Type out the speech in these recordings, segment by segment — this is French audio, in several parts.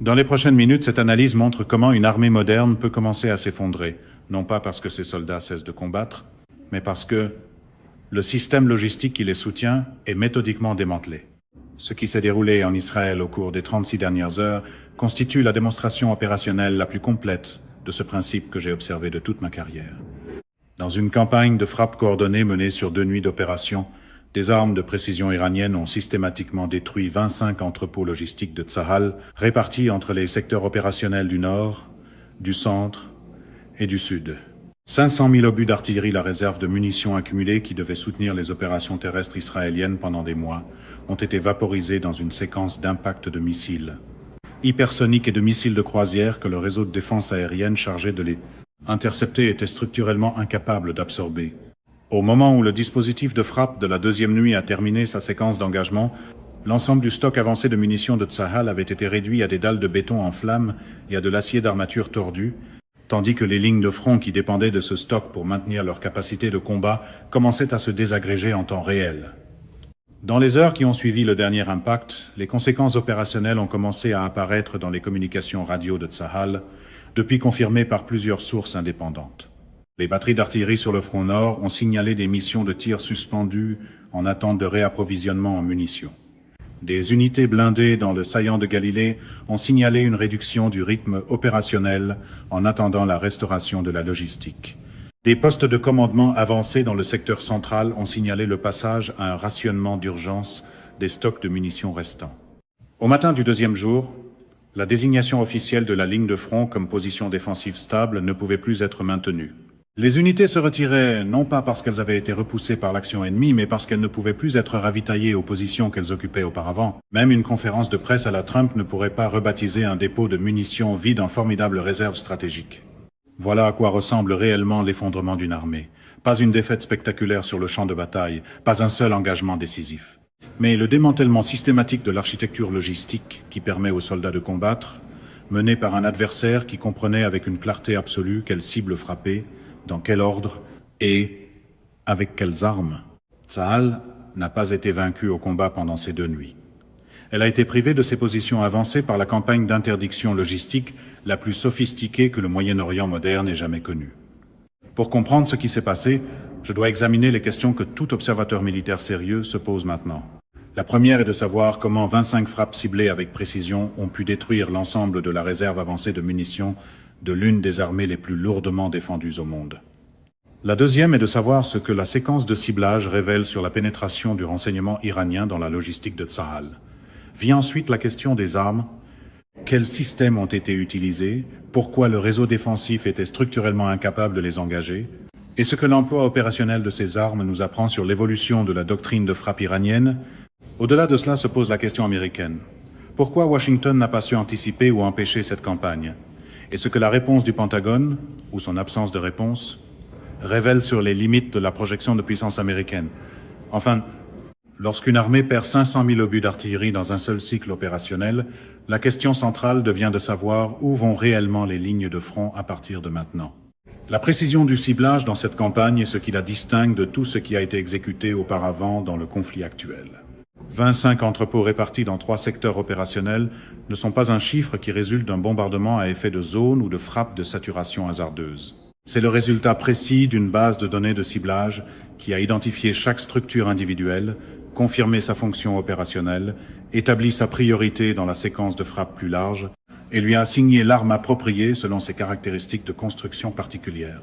Dans les prochaines minutes, cette analyse montre comment une armée moderne peut commencer à s'effondrer, non pas parce que ses soldats cessent de combattre, mais parce que le système logistique qui les soutient est méthodiquement démantelé. Ce qui s'est déroulé en Israël au cours des 36 dernières heures constitue la démonstration opérationnelle la plus complète de ce principe que j'ai observé de toute ma carrière. Dans une campagne de frappe coordonnée menée sur 2 nuits d'opération, des armes de précision iraniennes ont systématiquement détruit 25 entrepôts logistiques de Tsahal, répartis entre les secteurs opérationnels du nord, du centre et du sud. 500 000 obus d'artillerie, la réserve de munitions accumulées qui devait soutenir les opérations terrestres israéliennes pendant des mois, ont été vaporisés dans une séquence d'impacts de missiles hypersoniques et de missiles de croisière que le réseau de défense aérienne chargé de les intercepter était structurellement incapable d'absorber. Au moment où le dispositif de frappe de la 2e nuit a terminé sa séquence d'engagement, l'ensemble du stock avancé de munitions de Tsahal avait été réduit à des dalles de béton en flammes et à de l'acier d'armature tordu, tandis que les lignes de front qui dépendaient de ce stock pour maintenir leur capacité de combat commençaient à se désagréger en temps réel. Dans les heures qui ont suivi le dernier impact, les conséquences opérationnelles ont commencé à apparaître dans les communications radio de Tsahal, depuis confirmées par plusieurs sources indépendantes. Les batteries d'artillerie sur le front nord ont signalé des missions de tir suspendues en attente de réapprovisionnement en munitions. Des unités blindées dans le saillant de Galilée ont signalé une réduction du rythme opérationnel en attendant la restauration de la logistique. Des postes de commandement avancés dans le secteur central ont signalé le passage à un rationnement d'urgence des stocks de munitions restants. Au matin du 2e jour, la désignation officielle de la ligne de front comme position défensive stable ne pouvait plus être maintenue. Les unités se retiraient non pas parce qu'elles avaient été repoussées par l'action ennemie, mais parce qu'elles ne pouvaient plus être ravitaillées aux positions qu'elles occupaient auparavant. Même une conférence de presse à la Trump ne pourrait pas rebaptiser un dépôt de munitions vide en formidable réserve stratégique. Voilà à quoi ressemble réellement l'effondrement d'une armée. Pas une défaite spectaculaire sur le champ de bataille, pas un seul engagement décisif. Mais le démantèlement systématique de l'architecture logistique qui permet aux soldats de combattre, mené par un adversaire qui comprenait avec une clarté absolue quelle cible frapper, dans quel ordre et avec quelles armes. Tsahal n'a pas été vaincue au combat pendant ces 2 nuits. Elle a été privée de ses positions avancées par la campagne d'interdiction logistique la plus sophistiquée que le Moyen-Orient moderne ait jamais connue. Pour comprendre ce qui s'est passé, je dois examiner les questions que tout observateur militaire sérieux se pose maintenant. La première est de savoir comment 25 frappes ciblées avec précision ont pu détruire l'ensemble de la réserve avancée de munitions de l'une des armées les plus lourdement défendues au monde. La deuxième est de savoir ce que la séquence de ciblage révèle sur la pénétration du renseignement iranien dans la logistique de Tsahal. Vient ensuite la question des armes. Quels systèmes ont été utilisés? Pourquoi le réseau défensif était structurellement incapable de les engager? Et ce que l'emploi opérationnel de ces armes nous apprend sur l'évolution de la doctrine de frappe iranienne. Au-delà de cela se pose la question américaine. Pourquoi Washington n'a pas su anticiper ou empêcher cette campagne? Et ce que la réponse du Pentagone, ou son absence de réponse, révèle sur les limites de la projection de puissance américaine. Enfin, lorsqu'une armée perd 500 000 obus d'artillerie dans un seul cycle opérationnel, la question centrale devient de savoir où vont réellement les lignes de front à partir de maintenant. La précision du ciblage dans cette campagne est ce qui la distingue de tout ce qui a été exécuté auparavant dans le conflit actuel. 25 entrepôts répartis dans 3 secteurs opérationnels ne sont pas un chiffre qui résulte d'un bombardement à effet de zone ou de frappe de saturation hasardeuse. C'est le résultat précis d'une base de données de ciblage qui a identifié chaque structure individuelle, confirmé sa fonction opérationnelle, établi sa priorité dans la séquence de frappe plus large et lui a assigné l'arme appropriée selon ses caractéristiques de construction particulières.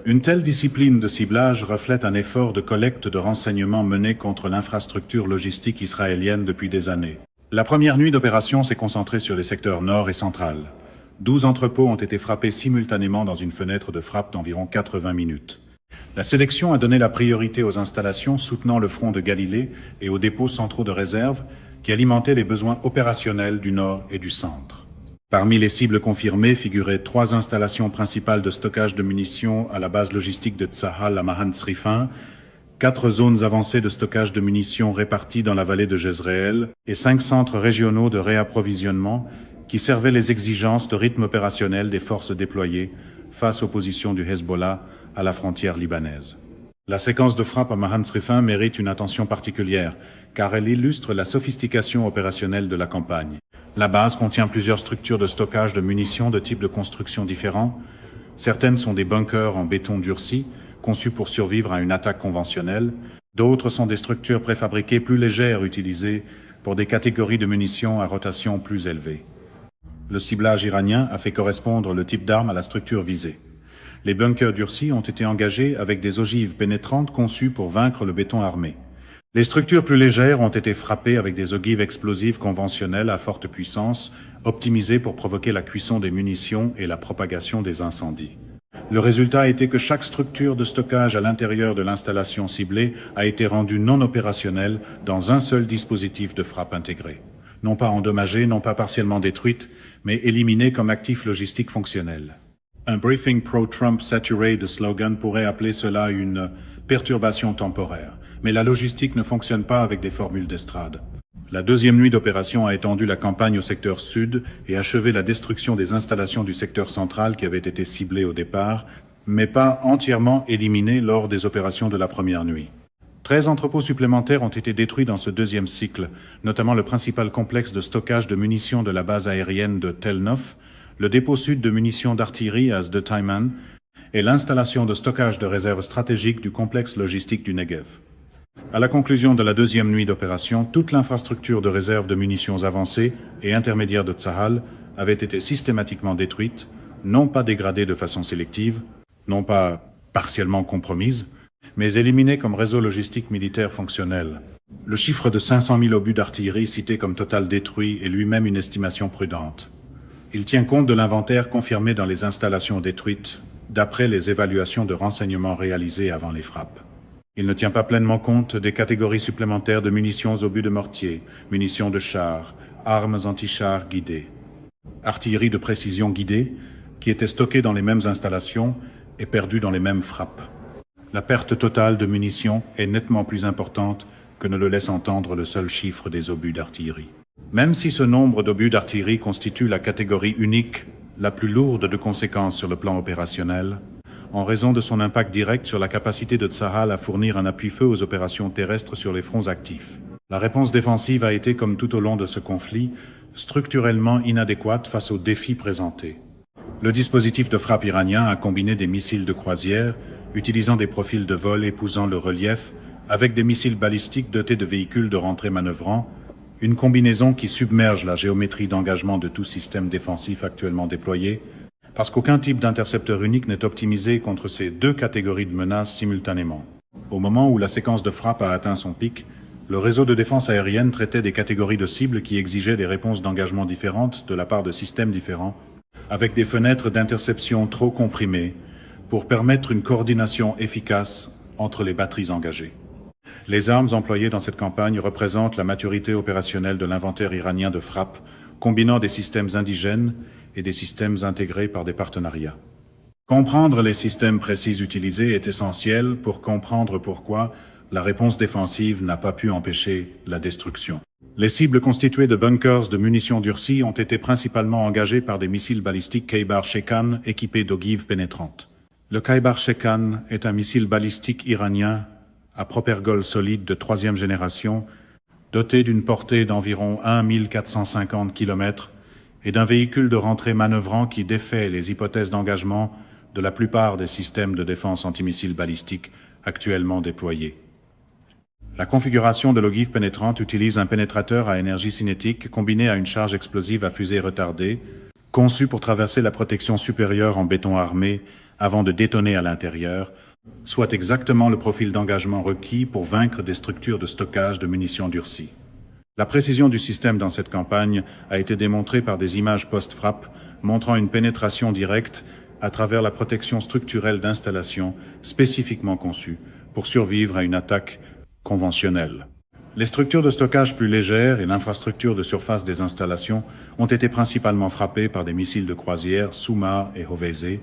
Une telle discipline de ciblage reflète un effort de collecte de renseignements mené contre l'infrastructure logistique israélienne depuis des années. La première nuit d'opération s'est concentrée sur les secteurs nord et central. 12 entrepôts ont été frappés simultanément dans une fenêtre de frappe d'environ 80 minutes. La sélection a donné la priorité aux installations soutenant le front de Galilée et aux dépôts centraux de réserve qui alimentaient les besoins opérationnels du nord et du centre. Parmi les cibles confirmées figuraient 3 installations principales de stockage de munitions à la base logistique de Tsahal à Mahan Srifin, 4 zones avancées de stockage de munitions réparties dans la vallée de Jezreel et 5 centres régionaux de réapprovisionnement qui servaient les exigences de rythme opérationnel des forces déployées face aux positions du Hezbollah à la frontière libanaise. La séquence de frappe à Mahan Srifin mérite une attention particulière, car elle illustre la sophistication opérationnelle de la campagne. La base contient plusieurs structures de stockage de munitions de types de construction différents. Certaines sont des bunkers en béton durci, conçus pour survivre à une attaque conventionnelle. D'autres sont des structures préfabriquées plus légères utilisées pour des catégories de munitions à rotation plus élevée. Le ciblage iranien a fait correspondre le type d'arme à la structure visée. Les bunkers durcis ont été engagés avec des ogives pénétrantes conçues pour vaincre le béton armé. Les structures plus légères ont été frappées avec des ogives explosives conventionnelles à forte puissance, optimisées pour provoquer la cuisson des munitions et la propagation des incendies. Le résultat était que chaque structure de stockage à l'intérieur de l'installation ciblée a été rendue non opérationnelle dans un seul dispositif de frappe intégré. Non pas endommagée, non pas partiellement détruite, mais éliminée comme actif logistique fonctionnel. Un briefing pro-Trump saturé de slogans pourrait appeler cela une perturbation temporaire. Mais la logistique ne fonctionne pas avec des formules d'estrade. La deuxième nuit d'opération a étendu la campagne au secteur sud et achevé la destruction des installations du secteur central qui avaient été ciblées au départ, mais pas entièrement éliminées lors des opérations de la première nuit. 13 entrepôts supplémentaires ont été détruits dans ce deuxième cycle, notamment le principal complexe de stockage de munitions de la base aérienne de Tel Nof, le dépôt sud de munitions d'artillerie à Sde-Taiman et l'installation de stockage de réserves stratégiques du complexe logistique du Negev. À la conclusion de la deuxième nuit d'opération, toute l'infrastructure de réserve de munitions avancées et intermédiaires de Tsahal avait été systématiquement détruite, non pas dégradée de façon sélective, non pas partiellement compromise, mais éliminée comme réseau logistique militaire fonctionnel. Le chiffre de 500 000 obus d'artillerie cité comme total détruit est lui-même une estimation prudente. Il tient compte de l'inventaire confirmé dans les installations détruites, d'après les évaluations de renseignements réalisées avant les frappes. Il ne tient pas pleinement compte des catégories supplémentaires de munitions obus de mortier, munitions de chars, armes anti-chars guidées, artillerie de précision guidée, qui étaient stockées dans les mêmes installations et perdues dans les mêmes frappes. La perte totale de munitions est nettement plus importante que ne le laisse entendre le seul chiffre des obus d'artillerie. Même si ce nombre d'obus d'artillerie constitue la catégorie unique la plus lourde de conséquences sur le plan opérationnel, en raison de son impact direct sur la capacité de Tsahal à fournir un appui-feu aux opérations terrestres sur les fronts actifs. La réponse défensive a été, comme tout au long de ce conflit, structurellement inadéquate face aux défis présentés. Le dispositif de frappe iranien a combiné des missiles de croisière, utilisant des profils de vol épousant le relief, avec des missiles balistiques dotés de véhicules de rentrée manœuvrants, une combinaison qui submerge la géométrie d'engagement de tout système défensif actuellement déployé, parce qu'aucun type d'intercepteur unique n'est optimisé contre ces deux catégories de menaces simultanément. Au moment où la séquence de frappe a atteint son pic, le réseau de défense aérienne traitait des catégories de cibles qui exigeaient des réponses d'engagement différentes de la part de systèmes différents, avec des fenêtres d'interception trop comprimées pour permettre une coordination efficace entre les batteries engagées. Les armes employées dans cette campagne représentent la maturité opérationnelle de l'inventaire iranien de frappe, combinant des systèmes indigènes et des systèmes intégrés par des partenariats. Comprendre les systèmes précis utilisés est essentiel pour comprendre pourquoi la réponse défensive n'a pas pu empêcher la destruction. Les cibles constituées de bunkers de munitions durcies ont été principalement engagées par des missiles balistiques Khaybar-Shekan équipés d'ogives pénétrantes. Le Khaybar-Shekan est un missile balistique iranien à propergol solide de troisième génération, doté d'une portée d'environ 1450 km et d'un véhicule de rentrée manœuvrant qui défait les hypothèses d'engagement de la plupart des systèmes de défense antimissiles balistiques actuellement déployés. La configuration de l'ogive pénétrante utilise un pénétrateur à énergie cinétique combiné à une charge explosive à fusée retardée, conçu pour traverser la protection supérieure en béton armé avant de détonner à l'intérieur, soit exactement le profil d'engagement requis pour vaincre des structures de stockage de munitions durcies. La précision du système dans cette campagne a été démontrée par des images post-frappe montrant une pénétration directe à travers la protection structurelle d'installations spécifiquement conçues pour survivre à une attaque conventionnelle. Les structures de stockage plus légères et l'infrastructure de surface des installations ont été principalement frappées par des missiles de croisière Soumar et Hoveyzeh,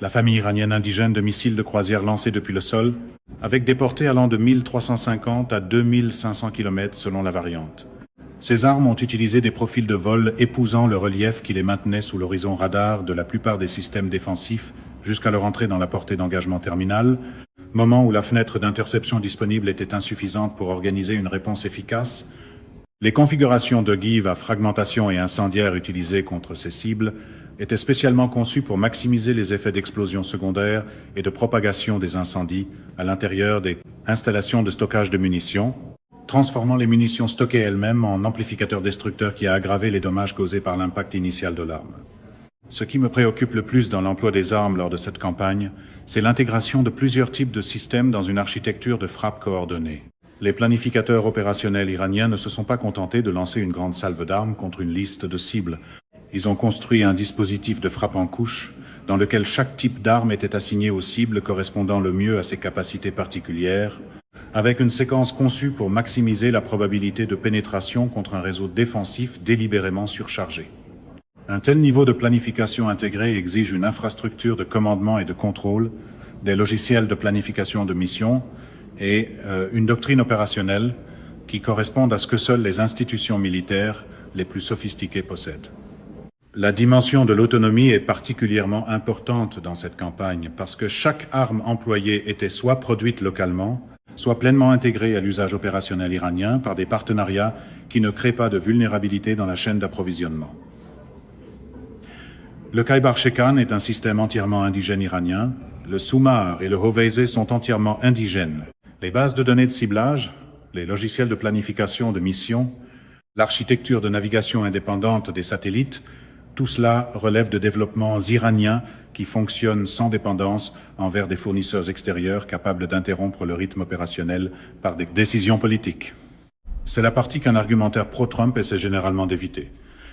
la famille iranienne indigène de missiles de croisière lancés depuis le sol, avec des portées allant de 1350 à 2500 km selon la variante. Ces armes ont utilisé des profils de vol épousant le relief qui les maintenait sous l'horizon radar de la plupart des systèmes défensifs jusqu'à leur entrée dans la portée d'engagement terminale, moment où la fenêtre d'interception disponible était insuffisante pour organiser une réponse efficace. Les configurations d'ogives à fragmentation et incendiaire utilisées contre ces cibles étaient spécialement conçues pour maximiser les effets d'explosion secondaire et de propagation des incendies à l'intérieur des installations de stockage de munitions, transformant les munitions stockées elles-mêmes en amplificateurs destructeurs qui a aggravé les dommages causés par l'impact initial de l'arme. Ce qui me préoccupe le plus dans l'emploi des armes lors de cette campagne, c'est l'intégration de plusieurs types de systèmes dans une architecture de frappe coordonnée. Les planificateurs opérationnels iraniens ne se sont pas contentés de lancer une grande salve d'armes contre une liste de cibles. Ils ont construit un dispositif de frappe en couche dans lequel chaque type d'arme était assigné aux cibles correspondant le mieux à ses capacités particulières, avec une séquence conçue pour maximiser la probabilité de pénétration contre un réseau défensif délibérément surchargé. Un tel niveau de planification intégrée exige une infrastructure de commandement et de contrôle, des logiciels de planification de mission et une doctrine opérationnelle qui correspondent à ce que seules les institutions militaires les plus sophistiquées possèdent. La dimension de l'autonomie est particulièrement importante dans cette campagne parce que chaque arme employée était soit produite localement, soit pleinement intégrée à l'usage opérationnel iranien par des partenariats qui ne créent pas de vulnérabilité dans la chaîne d'approvisionnement. Le Khaybar-Shekan est un système entièrement indigène iranien. Le Soumar et le Hoveyze sont entièrement indigènes. Les bases de données de ciblage, les logiciels de planification de mission, l'architecture de navigation indépendante des satellites, tout cela relève de développements iraniens qui fonctionnent sans dépendance envers des fournisseurs extérieurs capables d'interrompre le rythme opérationnel par des décisions politiques. C'est la partie qu'un argumentaire pro-Trump essaie généralement d'éviter.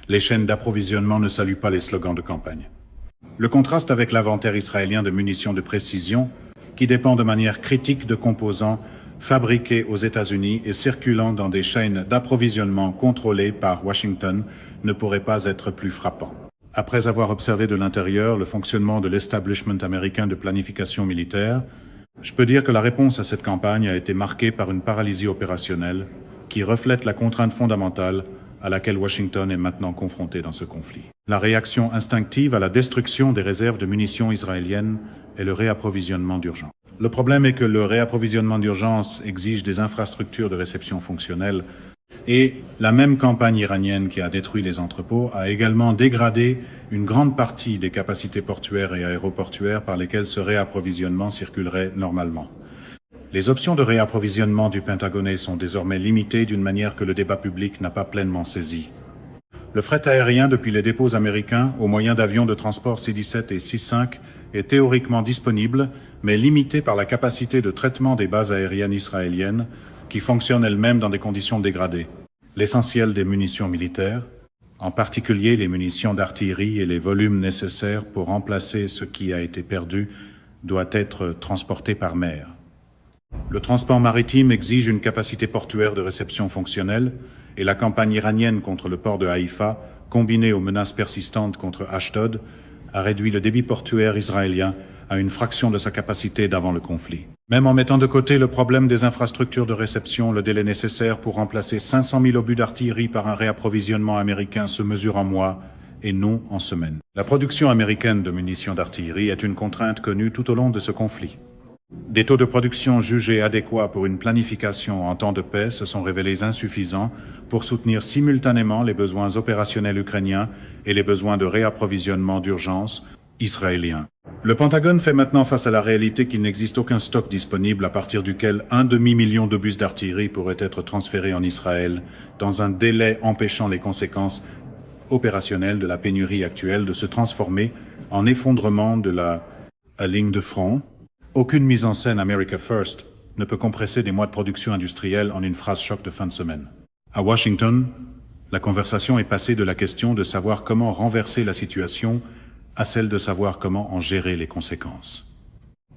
Les chaînes d'approvisionnement ne saluent pas les slogans de campagne. Le contraste avec l'inventaire israélien de munitions de précision, qui dépend de manière critique de composants fabriqués aux États-Unis et circulant dans des chaînes d'approvisionnement contrôlées par Washington, ne pourrait pas être plus frappant. Après avoir observé de l'intérieur le fonctionnement de l'establishment américain de planification militaire, je peux dire que la réponse à cette campagne a été marquée par une paralysie opérationnelle qui reflète la contrainte fondamentale à laquelle Washington est maintenant confronté dans ce conflit. La réaction instinctive à la destruction des réserves de munitions israéliennes est le réapprovisionnement d'urgence. Le problème est que le réapprovisionnement d'urgence exige des infrastructures de réception fonctionnelles et la même campagne iranienne qui a détruit les entrepôts a également dégradé une grande partie des capacités portuaires et aéroportuaires par lesquelles ce réapprovisionnement circulerait normalement. Les options de réapprovisionnement du Pentagone sont désormais limitées d'une manière que le débat public n'a pas pleinement saisi. Le fret aérien depuis les dépôts américains au moyen d'avions de transport C-17 et C-5 est théoriquement disponible, mais limité par la capacité de traitement des bases aériennes israéliennes qui fonctionnent elles-mêmes dans des conditions dégradées. L'essentiel des munitions militaires, en particulier les munitions d'artillerie et les volumes nécessaires pour remplacer ce qui a été perdu, doit être transporté par mer. Le transport maritime exige une capacité portuaire de réception fonctionnelle et la campagne iranienne contre le port de Haïfa, combinée aux menaces persistantes contre Ashdod, a réduit le débit portuaire israélien à une fraction de sa capacité d'avant le conflit. Même en mettant de côté le problème des infrastructures de réception, le délai nécessaire pour remplacer 500 000 obus d'artillerie par un réapprovisionnement américain se mesure en mois et non en semaines. La production américaine de munitions d'artillerie est une contrainte connue tout au long de ce conflit. Des taux de production jugés adéquats pour une planification en temps de paix se sont révélés insuffisants pour soutenir simultanément les besoins opérationnels ukrainiens et les besoins de réapprovisionnement d'urgence israéliens. Le Pentagone fait maintenant face à la réalité qu'il n'existe aucun stock disponible à partir duquel un demi-million d'obus d'artillerie pourraient être transférés en Israël dans un délai empêchant les conséquences opérationnelles de la pénurie actuelle de se transformer en effondrement de la ligne de front. Aucune mise en scène America First ne peut compresser des mois de production industrielle en une phrase choc de fin de semaine. À Washington, la conversation est passée de la question de savoir comment renverser la situation à celle de savoir comment en gérer les conséquences.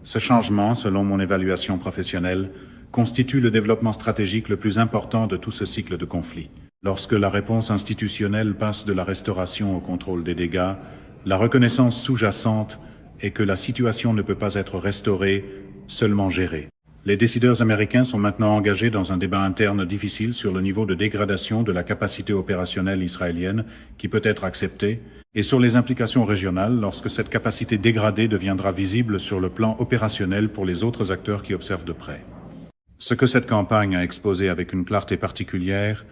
Ce changement, selon mon évaluation professionnelle, constitue le développement stratégique le plus important de tout ce cycle de conflit. Lorsque la réponse institutionnelle passe de la restauration au contrôle des dégâts, la reconnaissance sous-jacente est que la situation ne peut pas être restaurée, seulement gérée. Les décideurs américains sont maintenant engagés dans un débat interne difficile sur le niveau de dégradation de la capacité opérationnelle israélienne qui peut être acceptée et sur les implications régionales lorsque cette capacité dégradée deviendra visible sur le plan opérationnel pour les autres acteurs qui observent de près. Ce que cette campagne a exposé avec une clarté particulière,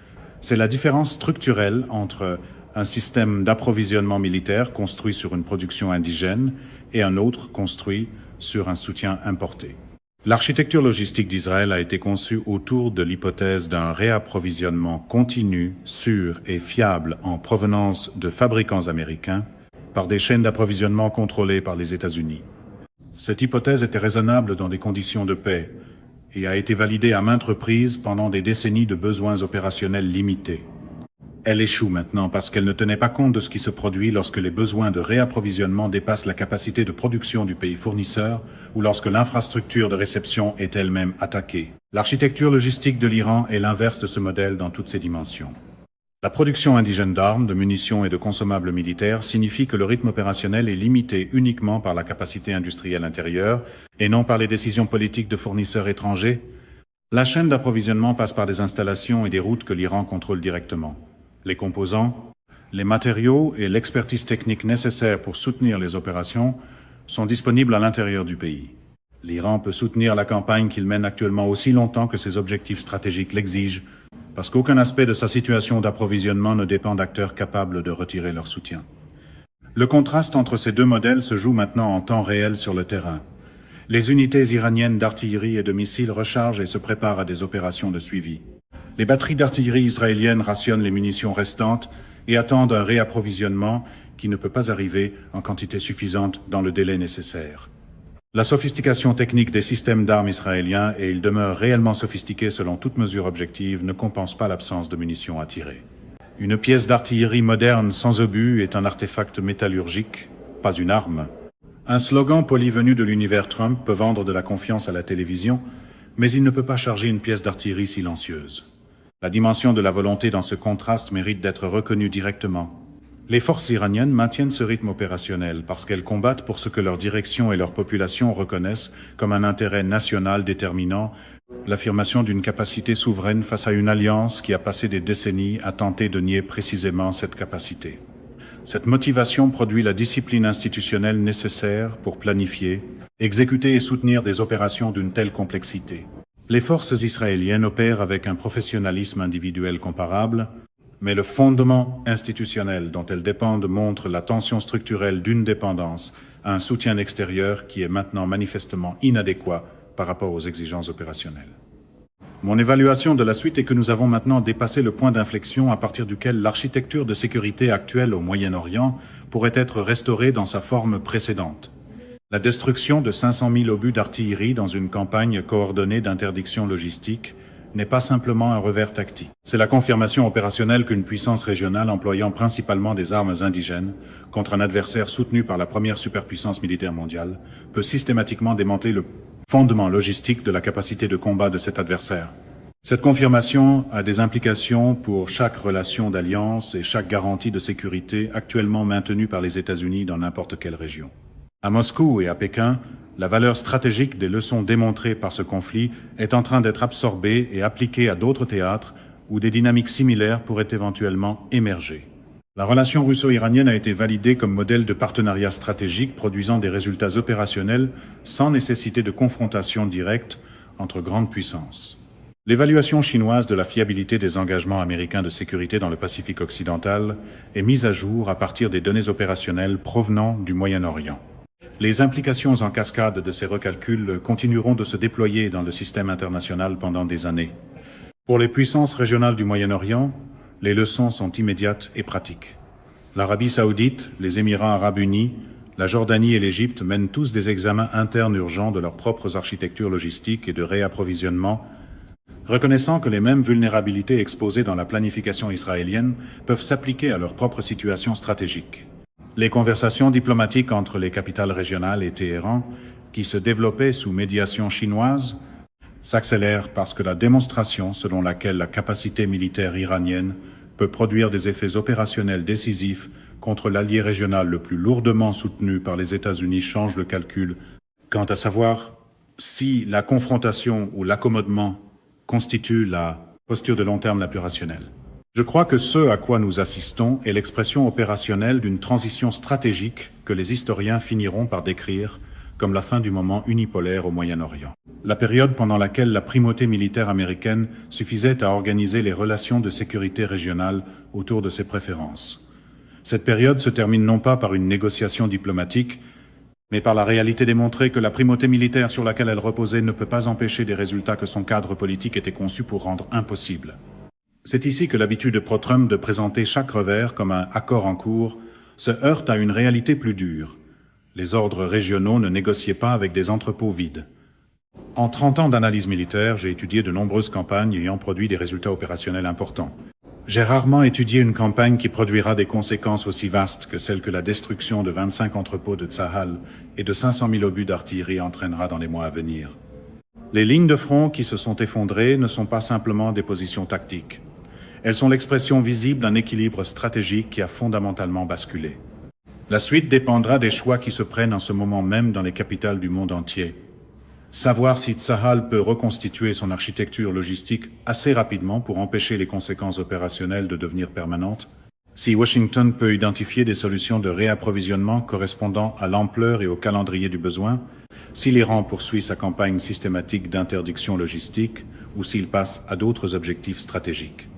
C'est la différence structurelle entre un système d'approvisionnement militaire construit sur une production indigène et un autre construit sur un soutien importé. L'architecture logistique d'Israël a été conçue autour de l'hypothèse d'un réapprovisionnement continu, sûr et fiable en provenance de fabricants américains par des chaînes d'approvisionnement contrôlées par les États-Unis. Cette hypothèse était raisonnable dans des conditions de paix et a été validée à maintes reprises pendant des décennies de besoins opérationnels limités. Elle échoue maintenant parce qu'elle ne tenait pas compte de ce qui se produit lorsque les besoins de réapprovisionnement dépassent la capacité de production du pays fournisseur ou lorsque l'infrastructure de réception est elle-même attaquée. L'architecture logistique de l'Iran est l'inverse de ce modèle dans toutes ses dimensions. La production indigène d'armes, de munitions et de consommables militaires signifie que le rythme opérationnel est limité uniquement par la capacité industrielle intérieure et non par les décisions politiques de fournisseurs étrangers. La chaîne d'approvisionnement passe par des installations et des routes que l'Iran contrôle directement. Les composants, les matériaux et l'expertise technique nécessaires pour soutenir les opérations sont disponibles à l'intérieur du pays. L'Iran peut soutenir la campagne qu'il mène actuellement aussi longtemps que ses objectifs stratégiques l'exigent, parce qu'aucun aspect de sa situation d'approvisionnement ne dépend d'acteurs capables de retirer leur soutien. Le contraste entre ces deux modèles se joue maintenant en temps réel sur le terrain. Les unités iraniennes d'artillerie et de missiles rechargent et se préparent à des opérations de suivi. Les batteries d'artillerie israéliennes rationnent les munitions restantes et attendent un réapprovisionnement qui ne peut pas arriver en quantité suffisante dans le délai nécessaire. La sophistication technique des systèmes d'armes israéliens, et ils demeurent réellement sophistiqués selon toute mesure objective, ne compense pas l'absence de munitions à tirer. Une pièce d'artillerie moderne sans obus est un artefact métallurgique, pas une arme. Un slogan poli venu de l'univers Trump peut vendre de la confiance à la télévision, mais il ne peut pas charger une pièce d'artillerie silencieuse. La dimension de la volonté dans ce contraste mérite d'être reconnue directement. Les forces iraniennes maintiennent ce rythme opérationnel parce qu'elles combattent pour ce que leur direction et leur population reconnaissent comme un intérêt national déterminant, l'affirmation d'une capacité souveraine face à une alliance qui a passé des décennies à tenter de nier précisément cette capacité. Cette motivation produit la discipline institutionnelle nécessaire pour planifier, exécuter et soutenir des opérations d'une telle complexité. Les forces israéliennes opèrent avec un professionnalisme individuel comparable, mais le fondement institutionnel dont elles dépendent montre la tension structurelle d'une dépendance à un soutien extérieur qui est maintenant manifestement inadéquat par rapport aux exigences opérationnelles. Mon évaluation de la suite est que nous avons maintenant dépassé le point d'inflexion à partir duquel l'architecture de sécurité actuelle au Moyen-Orient pourrait être restaurée dans sa forme précédente. La destruction de 500 000 obus d'artillerie dans une campagne coordonnée d'interdiction logistique n'est pas simplement un revers tactique. C'est la confirmation opérationnelle qu'une puissance régionale employant principalement des armes indigènes contre un adversaire soutenu par la première superpuissance militaire mondiale peut systématiquement démanteler le fondement logistique de la capacité de combat de cet adversaire. Cette confirmation a des implications pour chaque relation d'alliance et chaque garantie de sécurité actuellement maintenue par les États-Unis dans n'importe quelle région. À Moscou et à Pékin, la valeur stratégique des leçons démontrées par ce conflit est en train d'être absorbée et appliquée à d'autres théâtres où des dynamiques similaires pourraient éventuellement émerger. La relation russo-iranienne a été validée comme modèle de partenariat stratégique produisant des résultats opérationnels sans nécessité de confrontation directe entre grandes puissances. L'évaluation chinoise de la fiabilité des engagements américains de sécurité dans le Pacifique occidental est mise à jour à partir des données opérationnelles provenant du Moyen-Orient. Les implications en cascade de ces recalculs continueront de se déployer dans le système international pendant des années. Pour les puissances régionales du Moyen-Orient, les leçons sont immédiates et pratiques. L'Arabie saoudite, les Émirats arabes unis, la Jordanie et l'Égypte mènent tous des examens internes urgents de leurs propres architectures logistiques et de réapprovisionnement, reconnaissant que les mêmes vulnérabilités exposées dans la planification israélienne peuvent s'appliquer à leur propre situation stratégique. Les conversations diplomatiques entre les capitales régionales et Téhéran, qui se développaient sous médiation chinoise, s'accélèrent parce que la démonstration selon laquelle la capacité militaire iranienne peut produire des effets opérationnels décisifs contre l'allié régional le plus lourdement soutenu par les États-Unis change le calcul quant à savoir si la confrontation ou l'accommodement constitue la posture de long terme la plus rationnelle. Je crois que ce à quoi nous assistons est l'expression opérationnelle d'une transition stratégique que les historiens finiront par décrire comme la fin du moment unipolaire au Moyen-Orient. La période pendant laquelle la primauté militaire américaine suffisait à organiser les relations de sécurité régionales autour de ses préférences. Cette période se termine non pas par une négociation diplomatique, mais par la réalité démontrée que la primauté militaire sur laquelle elle reposait ne peut pas empêcher des résultats que son cadre politique était conçu pour rendre impossibles. C'est ici que l'habitude pro-Trump de présenter chaque revers comme un accord en cours se heurte à une réalité plus dure. Les ordres régionaux ne négociaient pas avec des entrepôts vides. En 30 ans d'analyse militaire, j'ai étudié de nombreuses campagnes ayant produit des résultats opérationnels importants. J'ai rarement étudié une campagne qui produira des conséquences aussi vastes que celle que la destruction de 25 entrepôts de Tsahal et de 500 000 obus d'artillerie entraînera dans les mois à venir. Les lignes de front qui se sont effondrées ne sont pas simplement des positions tactiques. Elles sont l'expression visible d'un équilibre stratégique qui a fondamentalement basculé. La suite dépendra des choix qui se prennent en ce moment même dans les capitales du monde entier. Savoir si Tsahal peut reconstituer son architecture logistique assez rapidement pour empêcher les conséquences opérationnelles de devenir permanentes, si Washington peut identifier des solutions de réapprovisionnement correspondant à l'ampleur et au calendrier du besoin, si l'Iran poursuit sa campagne systématique d'interdiction logistique ou s'il passe à d'autres objectifs stratégiques.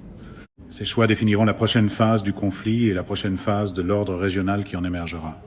Ces choix définiront la prochaine phase du conflit et la prochaine phase de l'ordre régional qui en émergera.